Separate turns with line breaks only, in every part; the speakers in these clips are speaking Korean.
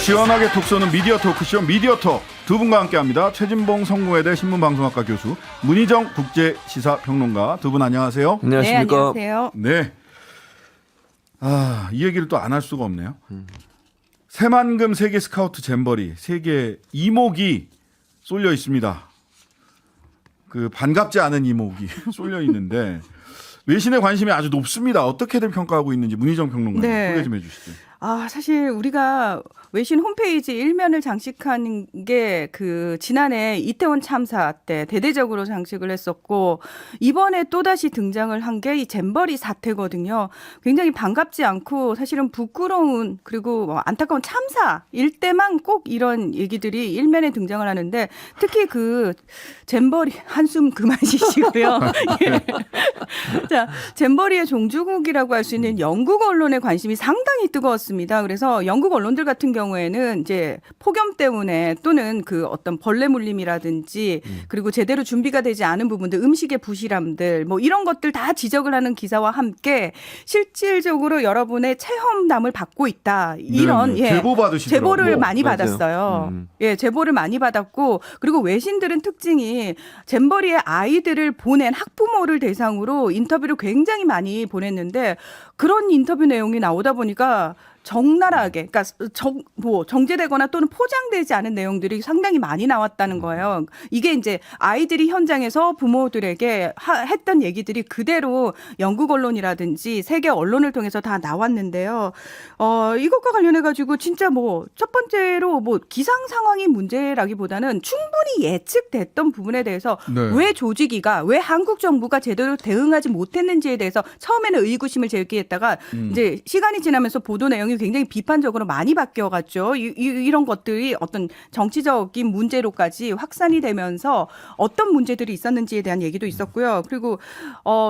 시원하게 톡 쏘는 미디어 토크쇼 미디어톡 두 분과 함께합니다. 최진봉 성공회대 신문방송학과 교수, 문희정 국제시사평론가 두 분 안녕하세요.
안녕하십니까.
네, 안녕하세요.
네. 이 얘기를 또 안 할 수가 없네요. 새만금 세계 스카우트 잼버리 세계 이목이 쏠려 있습니다. 그 반갑지 않은 이목이 쏠려 있는데 외신의 관심이 아주 높습니다. 어떻게들 평가하고 있는지 문희정 평론가님
네.
소개 좀 해주시죠.
사실 우리가 외신 홈페이지 일면을 장식한 게 그 지난해 이태원 참사 때 대대적으로 장식을 했었고 이번에 또다시 등장을 한 게 이 잼버리 사태거든요. 굉장히 반갑지 않고 사실은 부끄러운 그리고 뭐 안타까운 참사일 때만 꼭 이런 얘기들이 일면에 등장을 하는데 특히 그 잼버리 한숨 그만 쉬시고요. 예. 자, 잼버리의 종주국이라고 할 수 있는 영국 언론의 관심이 상당히 뜨거웠습니다. 그래서 영국 언론들 같은 경우에는 이제 폭염 때문에 또는 그 어떤 벌레 물림이라든지 그리고 제대로 준비가 되지 않은 부분들, 음식의 부실함들 뭐 이런 것들 다 지적을 하는 기사와 함께 실질적으로 여러분의 체험담을 받고 있다. 이런
네. 제보 받으시더라고요.
제보를 많이
맞아요.
받았어요. 예, 제보를 많이 받았고 그리고 외신들은 특징이 잼버리의 아이들을 보낸 학부모를 대상으로 인터뷰를 굉장히 많이 보냈는데 그런 인터뷰 내용이 나오다 보니까 적나라하게, 그러니까 정제되거나 또는 포장되지 않은 내용들이 상당히 많이 나왔다는 거예요. 이게 이제 아이들이 현장에서 부모들에게 했던 얘기들이 그대로 영국 언론이라든지 세계 언론을 통해서 다 나왔는데요. 이것과 관련해 가지고 진짜 뭐 첫 번째로 뭐 기상 상황이 문제라기보다는 충분히 예측됐던 부분에 대해서
네.
왜 한국 정부가 제대로 대응하지 못했는지에 대해서 처음에는 의구심을 제기했다가 이제 시간이 지나면서 보도 내용이 굉장히 비판적으로 많이 바뀌어갔죠. 이런 것들이 어떤 정치적인 문제로까지 확산이 되면서 어떤 문제들이 있었는지에 대한 얘기도 있었고요. 그리고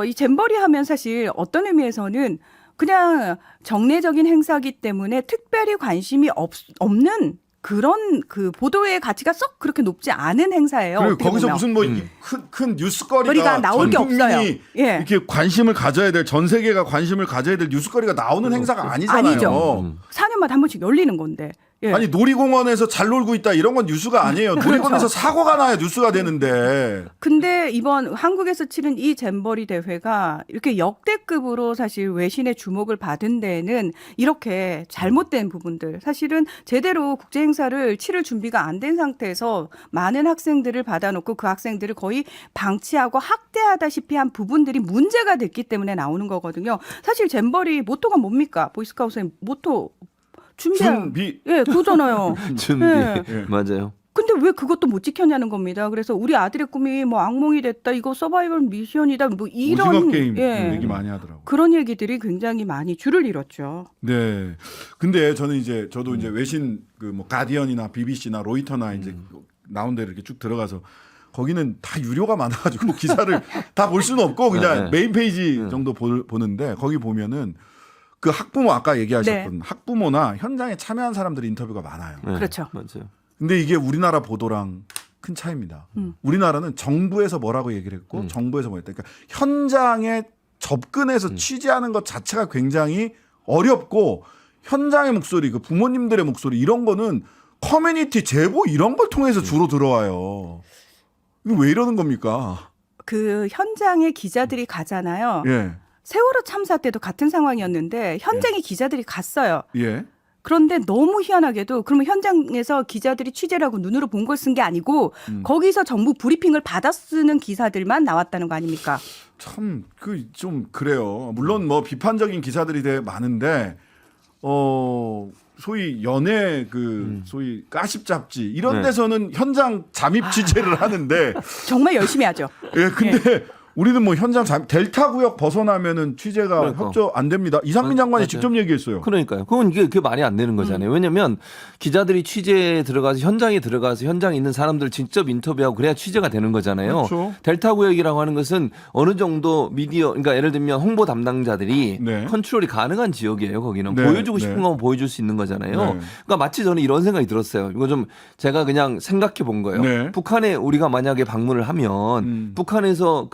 이 잼버리 하면 사실 어떤 의미에서는 그냥 정례적인 행사기 때문에 특별히 관심이 없는 그런 그 보도의 가치가 썩 그렇게 높지 않은 행사예요.
그리고 거기서
보면.
무슨 뭐 큰 뉴스거리가
거리가 나올 게
전 국민이
없어요. 예.
이렇게 관심을 가져야 될, 전 세계가 관심을 가져야 될 뉴스거리가 나오는 행사가 아니잖아요.
아니죠. 4년마다 한 번씩 열리는 건데. 예.
아니 놀이공원에서 잘 놀고 있다 이런 건 뉴스가 아니에요. 놀이공원에서
그렇죠.
사고가 나야 뉴스가 되는데.
근데 이번 한국에서 치른 이 잼버리 대회가 이렇게 역대급으로 사실 외신의 주목을 받은 데에는 이렇게 잘못된 부분들, 사실은 제대로 국제 행사를 치를 준비가 안 된 상태에서 많은 학생들을 받아놓고 그 학생들을 거의 방치하고 학대하다시피 한 부분들이 문제가 됐기 때문에 나오는 거거든요. 사실 잼버리 모토가 뭡니까? 보이스카우트의 모토
준비.
예, 그거잖아요.
준비.
예.
맞아요.
근데 왜 그것도 못 지켰냐는 겁니다. 그래서 우리 아들의 꿈이 뭐 악몽이 됐다, 이거 서바이벌 미션이다, 뭐 이런
오징어 게임
예.
얘기 많이 하더라고.
그런 얘기들이 굉장히 많이 줄을 잃었죠.
네. 근데 저는 저도 이제 외신 그 뭐 가디언이나 BBC나 로이터나 이제 나온 데를 이렇게 쭉 들어가서 거기는 다 유료가 많아가지고 기사를 다 볼 수는 없고 그냥
네.
메인 페이지 정도 보는데 거기 보면은 그 학부모 아까 얘기하셨던 학부모나 현장에 참여한 사람들의 인터뷰가 많아요.
네,
그렇죠.
맞아요.
근데 이게 우리나라 보도랑 큰 차이입니다. 우리나라는 정부에서 뭐라고 얘기를 했고 정부에서 뭐 했다. 그러니까 현장에 접근해서 취재하는 것 자체가 굉장히 어렵고 현장의 목소리, 그 부모님들의 목소리 이런 거는 커뮤니티 제보 이런 걸 통해서 주로 들어와요. 이거 왜 이러는 겁니까?
그 현장에 기자들이 가잖아요.
예.
세월호 참사 때도 같은 상황이었는데 현장에 기자들이 갔어요.
예.
그런데 너무 희한하게도 그러면 현장에서 기자들이 취재를 하고 눈으로 본 걸 쓴 게 아니고 거기서 정부 브리핑을 받아 쓰는 기사들만 나왔다는 거 아닙니까?
참 그 좀 그래요. 물론 뭐 비판적인 기사들이 되게 많은데 소위 연예 소위 가십 잡지 이런
네.
데서는 현장 잠입 취재를 하는데
정말 열심히 하죠.
예, 근데 우리는 뭐 현장 델타 구역 벗어나면은 취재가
그러니까.
협조 안 됩니다. 이상민 장관이
맞아요.
직접 얘기했어요.
그러니까요. 그게 말이 안 되는 거잖아요. 왜냐하면 기자들이 취재에 들어가서 현장에 들어가서 현장에 있는 사람들 직접 인터뷰하고 그래야 취재가 되는 거잖아요.
그렇죠.
델타 구역이라고 하는 것은 어느 정도 미디어, 그러니까 예를 들면 홍보 담당자들이
네.
컨트롤이 가능한 지역이에요. 거기는
네.
보여주고
네.
싶은 건 보여줄 수 있는 거잖아요.
네.
그러니까 마치 저는 이런 생각이 들었어요. 이거 좀 제가 그냥 생각해 본 거예요.
네.
북한에 우리가 만약에 방문을 하면 북한에서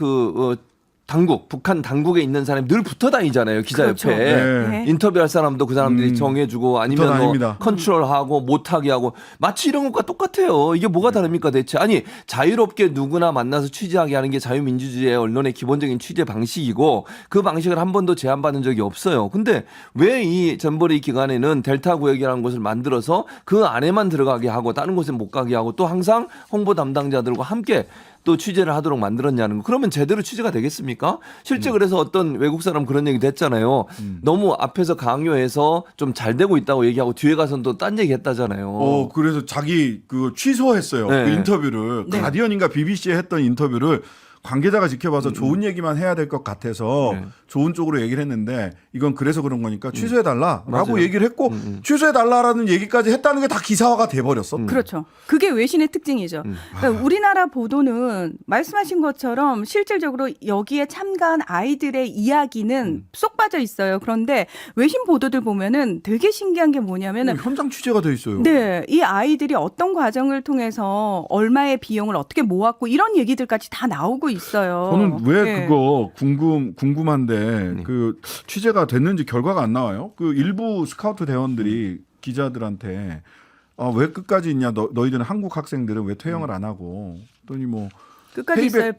북한 당국에 있는 사람이 늘 붙어 다니잖아요. 기자
그렇죠.
옆에.
네.
인터뷰할 사람도 그 사람들이 정해주고 아니면 뭐
다닙니다.
컨트롤하고 못하게 하고 마치 이런 것과 똑같아요. 이게 뭐가 다릅니까 대체? 아니 자유롭게 누구나 만나서 취재하게 하는 게 자유민주주의의 언론의 기본적인 취재 방식이고 그 방식을 한 번도 제한받은 적이 없어요. 근데 왜 이 잼버리 기간에는 델타 구역이라는 곳을 만들어서 그 안에만 들어가게 하고 다른 곳에 못 가게 하고 또 항상 홍보 담당자들과 함께 또 취재를 하도록 만들었냐는 거. 그러면 제대로 취재가 되겠습니까? 실제 그래서 어떤 외국 사람 그런 얘기도 했잖아요. 너무 앞에서 강요해서 좀 잘 되고 있다고 얘기하고 뒤에 가서는 또 딴 얘기 했다잖아요.
그래서 자기 그 취소했어요.
네.
그 인터뷰를
네.
가디언인가 BBC에 했던 인터뷰를 관계자가 지켜봐서 좋은 얘기만 해야 될 것 같아서
네.
좋은 쪽으로 얘기를 했는데 이건 그래서 그런 거니까 취소해달라라고
맞아요.
얘기를 했고 취소해달라라는 얘기까지 했다는 게 다 기사화가 돼버렸어.
그렇죠. 그게 외신의 특징이죠. 그러니까 우리나라 보도는 말씀하신 것처럼 실질적으로 여기에 참가한 아이들의 이야기는 쏙 빠져 있어요. 그런데 외신 보도들 보면은 되게 신기한 게 뭐냐면은
현장 취재가 돼 있어요.
네, 이 아이들이 어떤 과정을 통해서 얼마의 비용을 어떻게 모았고 이런 얘기들까지 다 나오고 있어요.
저는 왜
네.
그거 궁금한데 그 취재가 됐는지 결과가 안 나와요. 그 일부 스카우트 대원들이 기자들한테 왜 끝까지 있냐 너희들은 한국 학생들은 왜 퇴영을 안 하고 또니 뭐
끝까지 있어요.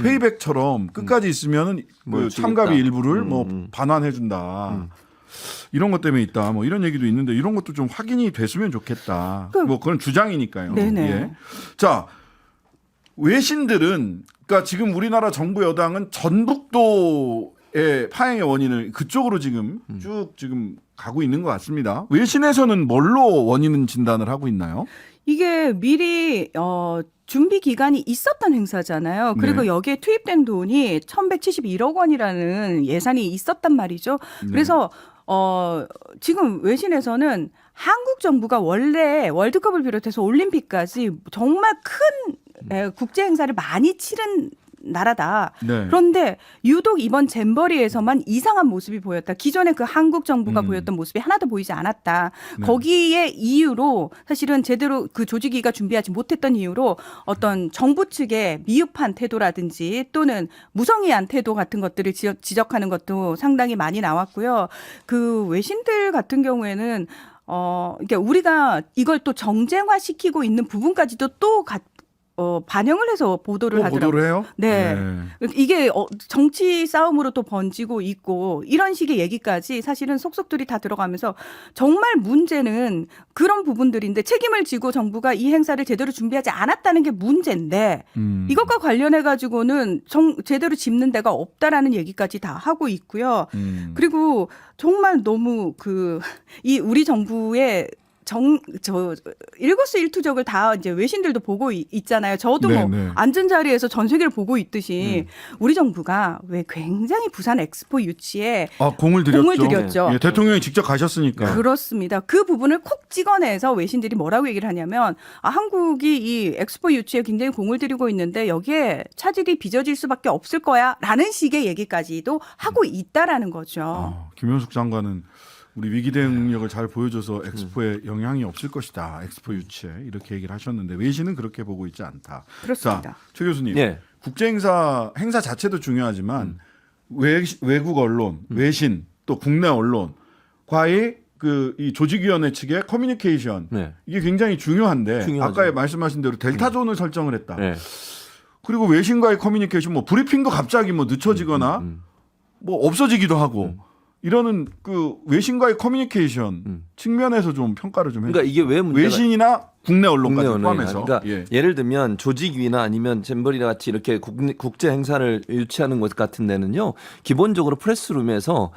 페이백처럼 끝까지 있으면은
뭘
그
주겠다.
참가비 일부를 뭐 반환해 준다. 이런 것 때문에 있다. 뭐 이런 얘기도 있는데 이런 것도 좀 확인이 됐으면 좋겠다. 뭐 그건 주장이니까요.
네네.
예. 자, 외신들은 그러니까 지금 우리나라 정부 여당은 전북도의 파행의 원인을 그쪽으로 지금 쭉 지금 가고 있는 것 같습니다. 외신에서는 뭘로 원인은 진단을 하고 있나요?
이게 미리 준비 기간이 있었던 행사잖아요. 그리고
네.
여기에 투입된 돈이 1,171억 원이라는 예산이 있었단 말이죠. 그래서 지금 외신에서는 한국 정부가 원래 월드컵을 비롯해서 올림픽까지 정말 큰 국제 행사를 많이 치른 나라다.
네.
그런데 유독 이번 잼버리에서만 이상한 모습이 보였다. 기존에 그 한국 정부가 보였던 모습이 하나도 보이지 않았다.
네.
거기에 이유로 사실은 제대로 그 조직위가 준비하지 못했던 이유로 어떤 정부 측의 미흡한 태도라든지 또는 무성의한 태도 같은 것들을 지적하는 것도 상당히 많이 나왔고요. 그 외신들 같은 경우에는 그러니까 우리가 이걸 또 정쟁화 시키고 있는 부분까지도 또 반영을 해서 보도를 하더라고요.
보도를 해요?
네. 이게 정치 싸움으로 또 번지고 있고 이런 식의 얘기까지 사실은 속속들이 다 들어가면서 정말 문제는 그런 부분들인데 책임을 지고 정부가 이 행사를 제대로 준비하지 않았다는 게 문제인데 이것과 관련해 가지고는 제대로 짚는 데가 없다라는 얘기까지 다 하고 있고요. 그리고 정말 너무 이 우리 정부의 일거수일투족을 다 이제 외신들도 보고 있잖아요. 저도
네,
뭐
네.
앉은 자리에서 전 세계를 보고 있듯이 우리 정부가 왜 굉장히 부산 엑스포 유치에
공을 들였죠.
공을 들였죠.
예, 대통령이 직접 가셨으니까.
그렇습니다. 그 부분을 콕 찍어내서 외신들이 뭐라고 얘기를 하냐면 한국이 이 엑스포 유치에 굉장히 공을 들이고 있는데 여기에 차질이 빚어질 수밖에 없을 거야라는 식의 얘기까지도 하고 있다라는 거죠.
김현숙 장관은 우리 위기 대응력을 잘 보여줘서 엑스포에 영향이 없을 것이다. 엑스포 유치에 이렇게 얘기를 하셨는데 외신은 그렇게 보고 있지 않다.
그렇습니다.
자, 최 교수님.
예.
국제 행사 자체도 중요하지만 외국 언론, 외신 또 국내 언론과의 이 조직위원회 측의 커뮤니케이션
네.
이게 굉장히 중요한데
중요하죠.
아까 말씀하신 대로 델타 존을 설정을 했다.
네.
그리고 외신과의 커뮤니케이션 뭐 브리핑도 갑자기 뭐 늦춰지거나 뭐 없어지기도 하고 이러는 그 외신과의 커뮤니케이션 측면에서 좀 평가를 좀 해주세요.
그러니까 이게 왜 문제가
외신이나 국내 언론까지
국내
포함해서.
언론이나. 그러니까 예를 들면 조직위나 아니면 잼버리나 같이 이렇게 국제 행사를 유치하는 곳 같은 데는요. 기본적으로 프레스룸에서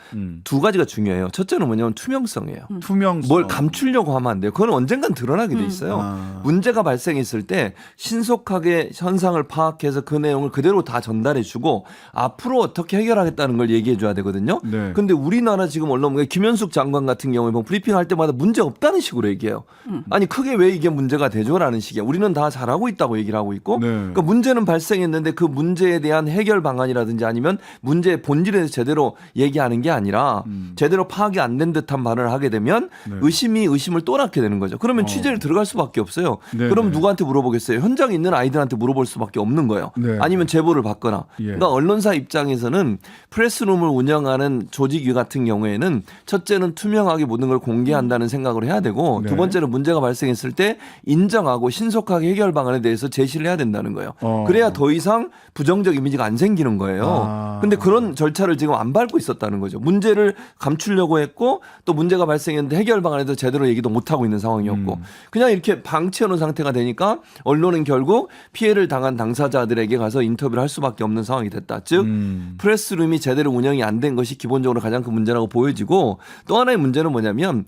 두 가지가 중요해요. 첫째는 뭐냐면 투명성이에요.
투명성.
뭘 감추려고 하면 안 돼요. 그건 언젠간 드러나게 돼 있어요. 문제가 발생했을 때 신속하게 현상을 파악해서 그 내용을 그대로 다 전달해 주고 앞으로 어떻게 해결하겠다는 걸 얘기해 줘야 되거든요.
네.
근데 우리나라 지금 언론 김현숙 장관 같은 경우에 뭐 브리핑 할 때 때마다 문제 없다는 식으로 얘기해요. 아니 크게 왜 이게 문제가 되죠라는 식이야. 우리는 다 잘하고 있다고 얘기를 하고 있고
네.
그러니까 문제는 발생했는데 그 문제에 대한 해결 방안이라든지 아니면 문제의 본질에 대해서 제대로 얘기하는 게 아니라 제대로 파악이 안 된 듯한 말을 하게 되면
네.
의심이 의심을 또 낳게 되는 거죠. 그러면 취재를 들어갈 수밖에 없어요.
네,
그럼
네.
누구한테 물어보겠어요? 현장에 있는 아이들한테 물어볼 수밖에 없는 거예요.
네.
아니면 제보를 받거나.
예.
그러니까 언론사 입장에서는 프레스룸을 운영하는 조직 같은 경우에는 첫째는 투명하게 모든 걸 공개한다는 생각을 해야 되고
네.
두 번째는 문제가 발생했을 때 인정하고 신속하게 해결 방안에 대해서 제시를 해야 된다는 거예요. 그래야 더 이상 부정적 이미지가 안 생기는 거예요. 근데 그런 절차를 지금 안 밟고 있었다는 거죠. 문제를 감추려고 했고 또 문제가 발생했는데 해결 방안에 대해서 제대로 얘기도 못 하고 있는 상황이었고 그냥 이렇게 방치해 놓은 상태가 되니까 언론은 결국 피해를 당한 당사자들에게 가서 인터뷰를 할 수밖에 없는 상황이 됐다. 즉 프레스룸이 제대로 운영이 안 된 것이 기본적으로 가장 큰 문제라고 보여지고 또 하나의 문제는 뭐냐면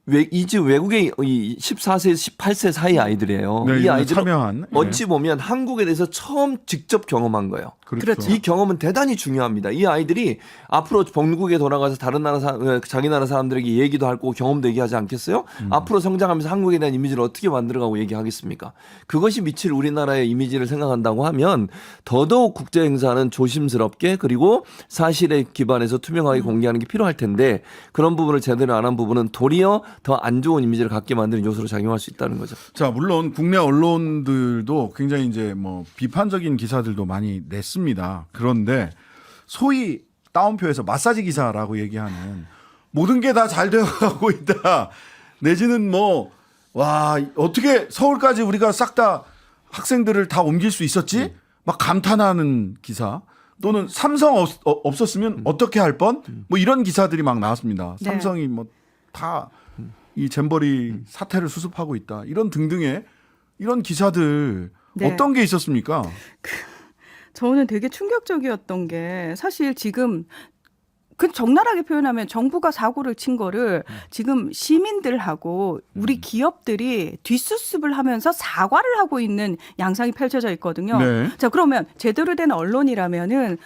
외국의 14세, 18세 사이 아이들이에요.
네,
이
이번에
아이들은
참여한
어찌 보면 한국에 대해서 처음 직접 경험한 거예요.
그렇죠.
이 경험은 대단히 중요합니다. 이 아이들이 앞으로 본국에 돌아가서 다른 나라 자기 나라 사람들에게 얘기도 하고 경험도 얘기하지 않겠어요? 앞으로 성장하면서 한국에 대한 이미지를 어떻게 만들어가고 얘기하겠습니까? 그것이 미칠 우리나라의 이미지를 생각한다고 하면 더더욱 국제 행사는 조심스럽게 그리고 사실에 기반해서 투명하게 공개하는 게 필요할 텐데 그런 부분을 제대로 안 한 부분은 도리어 더 안 좋은 이미지를 갖게 만드는 요소로 작용할 수 있다는 거죠.
자, 물론 국내 언론들도 굉장히 이제 뭐 비판적인 기사들도 많이 냈습니다. 그런데 소위 따옴표에서 마사지 기사라고 얘기하는 모든 게 다 잘 되어가고 있다. 내지는 뭐 와 어떻게 서울까지 우리가 싹 다 학생들을 다 옮길 수 있었지? 막 감탄하는 기사. 또는 삼성 없었으면 어떻게 할 뻔? 뭐 이런 기사들이 막 나왔습니다.
네.
삼성이 뭐 다 이 잼버리 사태를 수습하고 있다. 이런 등등의 이런 기사들
네.
어떤 게 있었습니까?
저는 되게 충격적이었던 게 사실 지금 그 적나라하게 표현하면 정부가 사고를 친 거를 지금 시민들하고 우리 기업들이 뒷수습을 하면서 사과를 하고 있는 양상이 펼쳐져 있거든요.
네.
자, 그러면 제대로 된 언론이라면은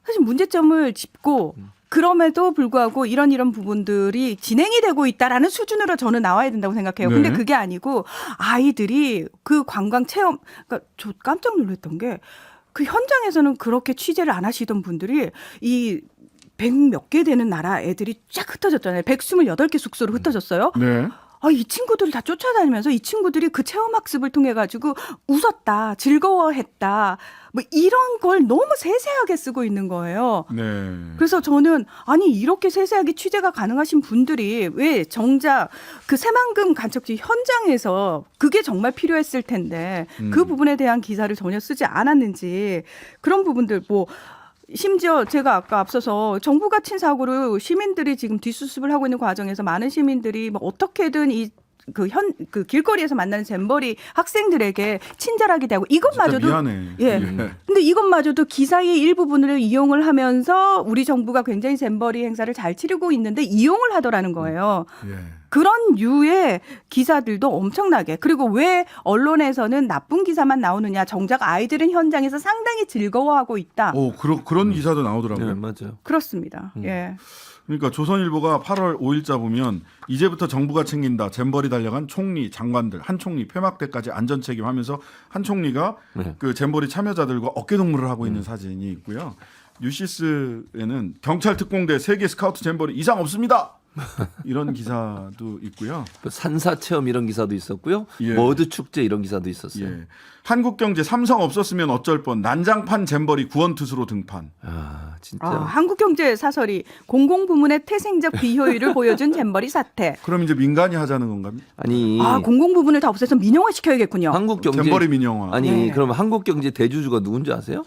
사실 문제점을 짚고 그럼에도 불구하고 이런 부분들이 진행이 되고 있다라는 수준으로 저는 나와야 된다고 생각해요.
네.
근데 그게 아니고 아이들이 그 관광 체험, 그러니까 저 깜짝 놀랐던 게 그 현장에서는 그렇게 취재를 안 하시던 분들이 이 100몇 개 되는 나라 애들이 쫙 흩어졌잖아요. 128개 숙소로 흩어졌어요.
네.
이 친구들을 다 쫓아다니면서 이 친구들이 그 체험학습을 통해 가지고 웃었다, 즐거워했다, 뭐 이런 걸 너무 세세하게 쓰고 있는 거예요.
네.
그래서 저는 아니 이렇게 세세하게 취재가 가능하신 분들이 왜 정작 그 새만금 간척지 현장에서 그게 정말 필요했을 텐데 그 부분에 대한 기사를 전혀 쓰지 않았는지 그런 부분들 뭐 심지어 제가 아까 앞서서 정부가 친 사고를 시민들이 지금 뒷수습을 하고 있는 과정에서 많은 시민들이 뭐 어떻게든 그 길거리에서 만나는 잼버리 학생들에게 친절하게 대하고 이것마저도
진짜 미안해.
예. 근데 이것마저도 기사의 일부분을 이용을 하면서 우리 정부가 굉장히 잼버리 행사를 잘 치르고 있는데 이용을 하더라는 거예요.
예.
그런 류의 기사들도 엄청나게 그리고 왜 언론에서는 나쁜 기사만 나오느냐 정작 아이들은 현장에서 상당히 즐거워하고 있다.
오, 그런 기사도 나오더라고요.
네, 맞아요.
그렇습니다. 예.
그러니까 조선일보가 8월 5일자 보면 이제부터 정부가 챙긴다. 잼버리 달려간 총리, 장관들, 한 총리 폐막대까지 안전 책임하면서 한 총리가 그 잼버리 참여자들과 어깨동무를 하고 있는 사진이 있고요. 뉴시스에는 경찰 특공대 세계 스카우트 잼버리 이상 없습니다. 이런 기사도 있고요.
산사 체험 이런 기사도 있었고요.
예.
머드 축제 이런 기사도 있었어요.
예. 한국경제 삼성 없었으면 어쩔 뻔 난장판 잼버리 구원투수로 등판.
아, 진짜.
한국경제 사설이 공공부문의 태생적 비효율을 보여준 잼버리 사태.
그럼 이제 민간이 하자는 건가요?
아니.
공공부문을 다 없애서 민영화 시켜야겠군요.
한국 경제
잼버리 민영화.
아니,
네.
그럼 한국 경제 대주주가 누군지 아세요?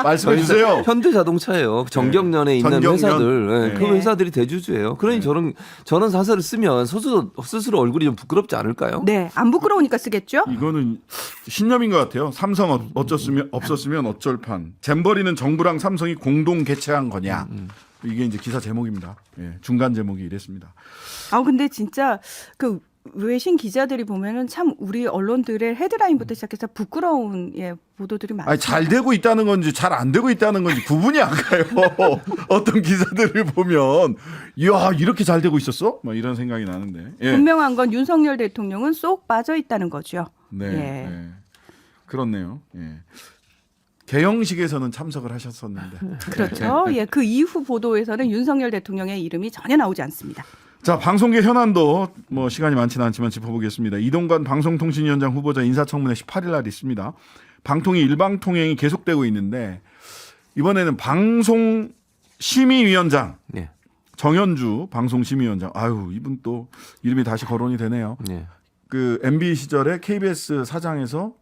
말씀해 주세요.
현대자동차예요. 정경련에 있는
전경련.
회사들. 예,
네.
그 회사들이 대주주예요. 그러니 저런 사설을 쓰면 스스로 얼굴이 좀 부끄럽지 않을까요?
네, 안 부끄러우니까 쓰겠죠.
이거는 신념인 것 같아요. 삼성 없었으면 어쩔 판. 잼버리는 정부랑 삼성이 공동 개최한 거냐. 이게 이제 기사 제목입니다. 예, 중간 제목이 이랬습니다.
근데 진짜 외신 기자들이 보면은 참 우리 언론들의 헤드라인부터 시작해서 부끄러운 보도들이 많아요.
아니, 잘 되고 있다는 건지 잘 안 되고 있다는 건지 구분이 안 가요. 어떤 기사들을 보면 이야 이렇게 잘 되고 있었어? 막 이런 생각이 나는데. 예.
분명한 건 윤석열 대통령은 쏙 빠져 있다는 거죠.
네,
예.
네. 그렇네요. 예. 개영식에서는 참석을 하셨었는데.
그렇죠. 예, 그 이후 보도에서는 윤석열 대통령의 이름이 전혀 나오지 않습니다.
자, 방송계 현안도 뭐 시간이 많지는 않지만 짚어보겠습니다. 이동관 방송통신위원장 후보자 인사청문회 18일 날 있습니다. 방통위 일방통행이 계속되고 있는데 이번에는 방송심의위원장
네.
정현주 방송심의위원장. 아유, 이분 또 이름이 다시 거론이 되네요.
네.
그 MB 시절에 KBS 사장에서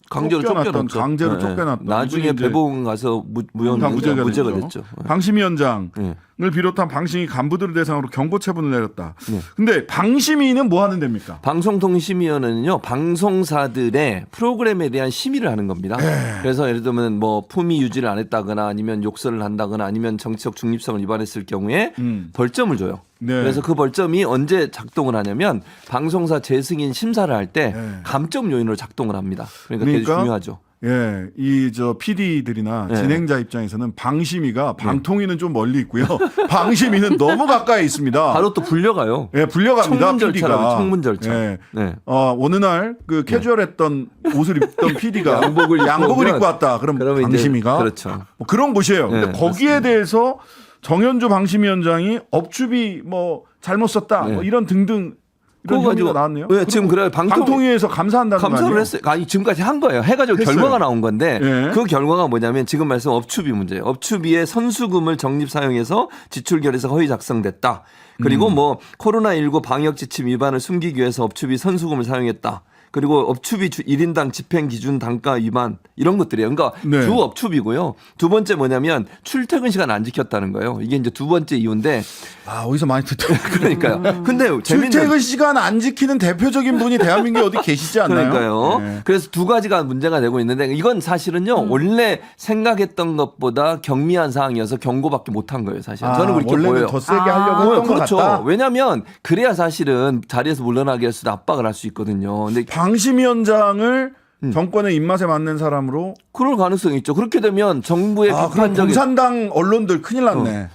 강제로 쫓겨났죠.
강제로 쫓겨났던.
나중에
이분이 이제
배봉 가서 무죄가 됐죠.
방심위원장을
네.
비롯한 방심위 간부들을 대상으로 경고처분을 내렸다.
네.
근데 방심위는 뭐 하는 데입니까?
방송통신심의위원회는요 방송사들의 프로그램에 대한 심의를 하는 겁니다. 그래서 예를 들면 뭐 품위 유지를 안 했다거나 아니면 욕설을 한다거나 아니면 정치적 중립성을 위반했을 경우에 벌점을 줘요.
네.
그래서 그 벌점이 언제 작동을 하냐면 방송사 재승인 심사를 할 때
네.
감점 요인으로 작동을 합니다. 그러니까 되게 중요하죠.
예, 이 저 PD들이나
네.
진행자 입장에서는 방심위가 방통위는 좀 멀리 있고요. 방심위는 너무 가까이 있습니다.
바로 또 불려가요.
예, 불려갑니다.
청문 절차라고
PD가.
청문 절차.
예.
네.
어느 날 그 캐주얼했던 옷을 입던 PD가
양복을
입고 왔다. 그럼
그러면
방심위가
이제 그렇죠.
뭐 그런 곳이에요. 근데
네,
거기에 대해서 정현주 방심위원장이 업추비 뭐 잘못 썼다.
네.
뭐 이런 등등 이런
그거
혐의가
가지고-
나왔네요.
네, 지금 그래요.
방통위에서 감사한다는 거
감사를
아니에요?
했어요. 아니 지금까지 한 거예요. 해가지고
했어요.
결과가 나온 건데
예.
그 결과가 뭐냐면 지금 말씀 업추비 문제예요. 업추비의 선수금을 적립 사용해서 지출 결의서 허위 작성됐다. 그리고 뭐 코로나19 방역 지침 위반을 숨기기 위해서 업추비 선수금을 사용했다. 그리고 업추비 1인당 집행 기준 단가 위반 이런 것들이에요. 그러니까
네.
주 업추비고요. 두 번째 뭐냐면 출퇴근 시간 안 지켰다는 거예요. 이게 이제 두 번째 이유인데
아, 어디서 많이 듣던
그러니까요. 근데 재밌는
출퇴근 시간 안 지키는 대표적인 분이 대한민국에 어디 계시지 않나요?
그러니까요.
네.
그래서 두 가지가 문제가 되고 있는데 이건 사실은요 원래 생각했던 것보다 경미한 사항이어서 경고밖에 못한 거예요. 사실 저는 그렇게
원래는
보여요.
더 세게 하려고 했던 것
그렇죠.
같다.
왜냐하면 그래야 사실은 자리에서 물러나게 할 수도 압박을 할 수 있거든요. 근데
방심위원장을 정권의 입맛에 맞는 사람으로
그럴 가능성이 있죠. 그렇게 되면 정부의
그럼
비판적인
공산당 언론들 큰일 났네.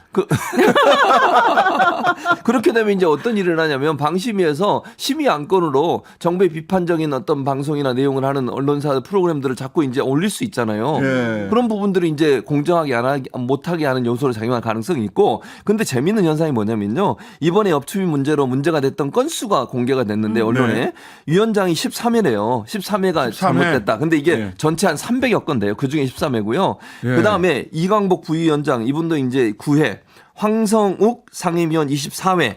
그렇게 되면 이제 어떤 일을 하냐면 방심위에서 심의 안건으로 정부의 비판적인 어떤 방송이나 내용을 하는 언론사 프로그램들을 자꾸 이제 올릴 수 있잖아요.
예.
그런 부분들을 이제 공정하게 못하게 하는 요소로 작용할 가능성이 있고 근데 재미있는 현상이 뭐냐면요. 이번에 업추비 문제로 문제가 됐던 건수가 공개가 됐는데 언론에
네.
위원장이 13회래요. 13회가
13회.
잘못됐다. 근데 이게
예.
전체 한 300여 건 돼요. 그중에 13회고요.
예.
그다음에 이광복 부위원장 이분도 이제 9회 황성욱 상임위원 24회.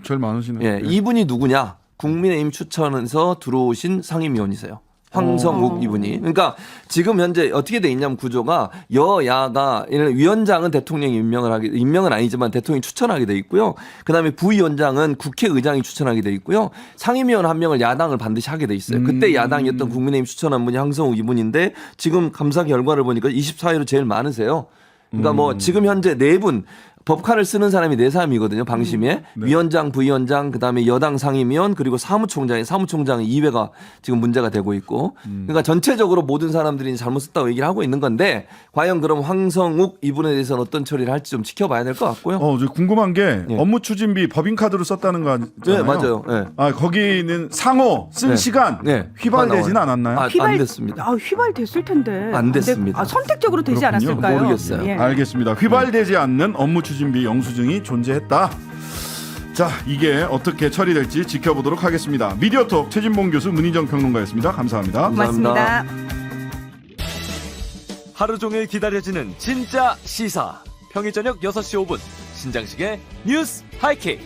제일 많으시네.
예, 이분이 누구냐? 국민의힘 추천해서 들어오신 상임위원이세요. 황성욱 이분이. 그러니까 지금 현재 어떻게 돼 있냐면 구조가 여야가 위원장은 대통령이 임명은 아니지만 대통령이 추천하게 돼 있고요. 그다음에 부위원장은 국회의장이 추천하게 돼 있고요. 상임위원 한 명을 야당을 반드시 하게 돼 있어요. 그때 야당이었던 국민의힘 추천한 분이 황성욱 이분인데 지금 감사 결과를 보니까 24회로 제일 많으세요. 그러니까 뭐 지금 현재 네 분 법관을 쓰는 사람이 네 사람이거든요. 방심위에 위원장, 부위원장, 그다음에 여당 상임위원 그리고 사무총장이 2회가 지금 문제가 되고 있고, 그러니까 전체적으로 모든 사람들이 잘못 썼다고 얘기를 하고 있는 건데 과연 그럼 황성욱 이분에 대해서는 어떤 처리를 할지 좀 지켜봐야 될 것 같고요.
저 궁금한 게
예.
업무 추진비 법인카드로 썼다는 거 아니잖아요?
네, 맞아요. 네.
거기는 상호 쓴
네.
시간
네.
휘발되진
나와요.
않았나요?
안 됐습니다.
휘발됐을 텐데.
안 됐습니다.
선택적으로 되지
그렇군요.
않았을까요?
모르겠어요.
예.
알겠습니다. 휘발되지 않는 업무 추진비 영수증이 존재했다. 자, 이게 어떻게 처리될지 지켜보도록 하겠습니다. 미디어톡 최진봉 교수, 문희정 평론가였습니다. 감사합니다.
고맙습니다.
하루 종일 기다려지는 진짜 시사. 평일 저녁 6시 5분 신장식의 뉴스 하이킥.